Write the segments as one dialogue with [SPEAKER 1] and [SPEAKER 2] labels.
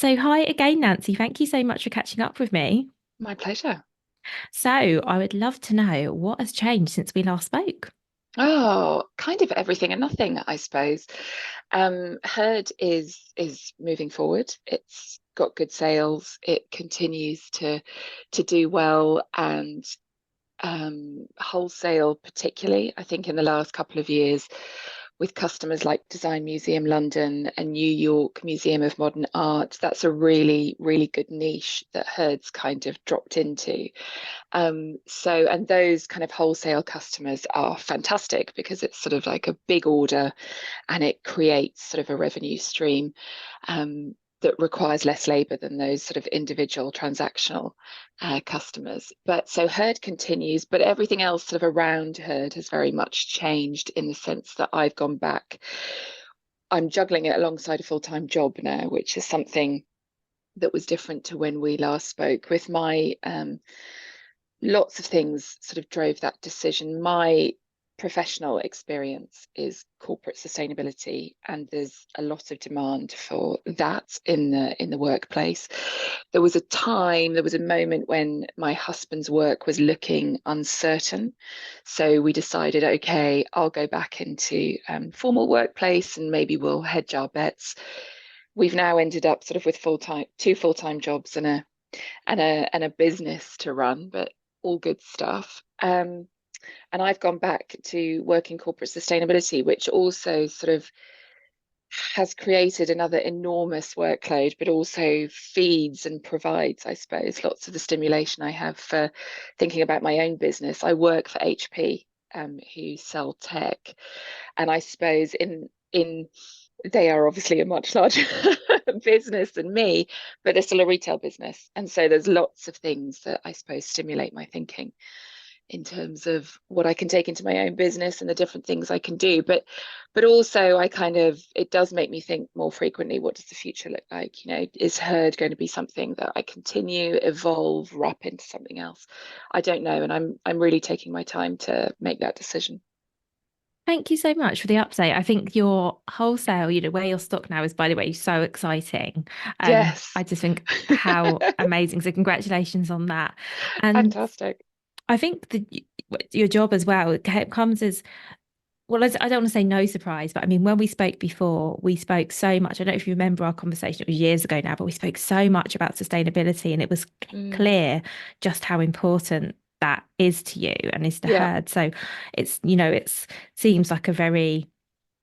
[SPEAKER 1] So, hi again, Nancy. Thank you so much for catching up with me.
[SPEAKER 2] My pleasure.
[SPEAKER 1] So, I would love to know what has changed since we last spoke.
[SPEAKER 2] Oh, kind of everything and nothing, I suppose. Herd is moving forward. It's got good sales. It continues to do well, and wholesale, particularly, I think in the last couple of years, with customers like Design Museum London and New York Museum of Modern Art, that's a really, really good niche that Herd's kind of dropped into. And those kind of wholesale customers are fantastic because it's sort of like a big order and it creates sort of a revenue stream that requires less labor than those sort of individual transactional customers. But so Herd continues, but everything else sort of around Herd has very much changed in the sense that I've gone back. I'm juggling it alongside a full-time job now, which is something that was different to when we last spoke. With my lots of things sort of drove that decision. My professional experience is corporate sustainability, and there's a lot of demand for that in the workplace. There was a moment when my husband's work was looking uncertain, so we decided, okay, I'll go back into formal workplace and maybe we'll hedge our bets. We've now ended up sort of with two full-time jobs and a business to run, but all good stuff. And I've gone back to work in corporate sustainability, which also sort of has created another enormous workload, but also feeds and provides, I suppose, lots of the stimulation I have for thinking about my own business. I work for HP, who sell tech, and I suppose in they are obviously a much larger business than me, but they're still a retail business. And so there's lots of things that I suppose stimulate my thinking in terms of what I can take into my own business and the different things I can do. But also I kind of it does make me think more frequently, what does the future look like? You know, is Herd going to be something that I continue, evolve, wrap into something else? I don't know. And I'm really taking my time to make that decision.
[SPEAKER 1] Thank you so much for the update. I think your wholesale, where your stock now is, by the way, so exciting. I
[SPEAKER 2] Yes.
[SPEAKER 1] just think how amazing. So, congratulations on that. And
[SPEAKER 2] Fantastic.
[SPEAKER 1] I think your job as well comes as well, I don't want to say no surprise, but I mean, when we spoke before, we spoke so much. I don't know if you remember our conversation, it was years ago now, but we spoke so much about sustainability, and it was
[SPEAKER 2] Mm,
[SPEAKER 1] clear just how important that is to you and is to
[SPEAKER 2] yeah.
[SPEAKER 1] Herd. So it seems like a very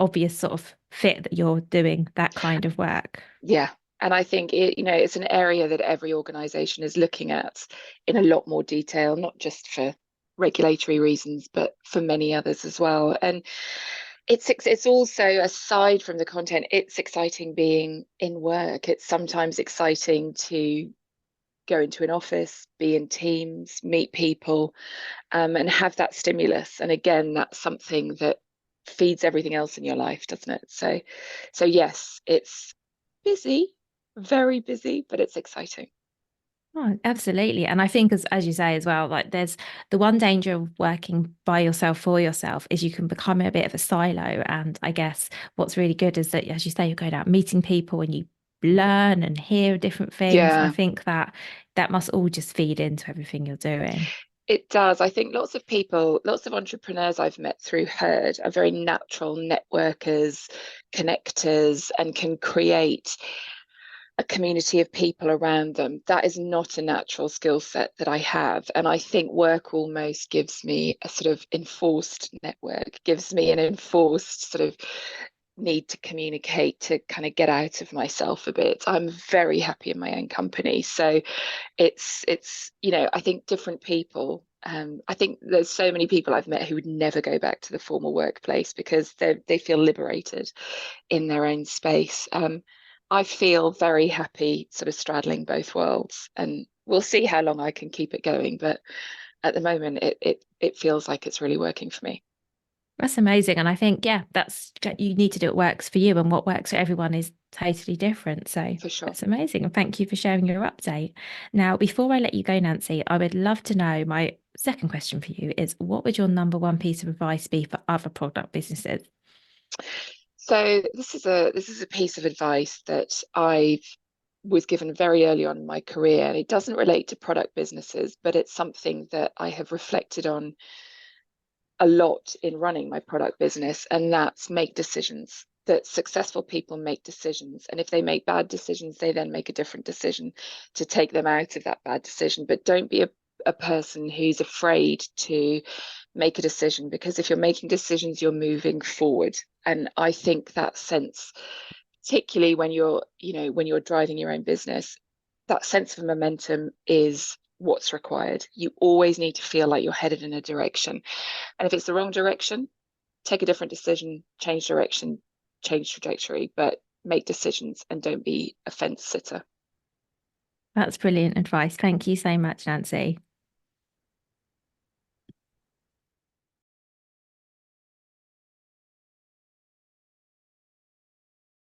[SPEAKER 1] obvious sort of fit that you're doing that kind of work.
[SPEAKER 2] Yeah. And I think it's an area that every organization is looking at in a lot more detail, not just for regulatory reasons, but for many others as well. And it's also, aside from the content, it's exciting being in work. It's sometimes exciting to go into an office, be in teams, meet people, and have that stimulus. And again, that's something that feeds everything else in your life, doesn't it? So yes, it's busy, very busy, but it's exciting.
[SPEAKER 1] Oh, absolutely. And I think as you say as well, like there's the one danger of working by yourself for yourself is you can become a bit of a silo. And I guess what's really good is that, as you say, you're going out meeting people and you learn and hear different things. And I
[SPEAKER 2] Yeah,
[SPEAKER 1] think that must all just feed into everything you're doing.
[SPEAKER 2] it does. I think lots of people, lots of entrepreneurs I've met through Herd are very natural networkers, connectors, and can create a community of people around them. That is not a natural skill set that I have. And I think work almost gives me a sort of enforced network, gives me an enforced sort of need to communicate to kind of get out of myself a bit. I'm very happy in my own company. So I think different people I think there's so many people I've met who would never go back to the formal workplace because they feel liberated in their own space. I feel very happy sort of straddling both worlds, and we'll see how long I can keep it going. But at the moment, it feels like it's really working for me,
[SPEAKER 1] That's amazing. And I think, yeah, you need to do what works for you, and what works for everyone is totally different. So
[SPEAKER 2] for sure.
[SPEAKER 1] that's amazing. And thank you for sharing your update. Now, before I let you go, Nancy, I would love to know, my second question for you is, what would your number one piece of advice be for other product businesses?
[SPEAKER 2] So this is a piece of advice that I've was given very early on in my career. And it doesn't relate to product businesses, but it's something that I have reflected on a lot in running my product business, and that's make decisions. That successful people make decisions, and if they make bad decisions, they then make a different decision to take them out of that bad decision. But don't be a person who's afraid to make a decision, because if you're making decisions, you're moving forward. And I think that sense, particularly when you're driving your own business, that sense of momentum is what's required. You always need to feel like you're headed in a direction, and if it's the wrong direction, take a different decision, change direction, change trajectory, but make decisions and don't be a fence sitter.
[SPEAKER 1] That's brilliant advice. Thank you so much, Nancy.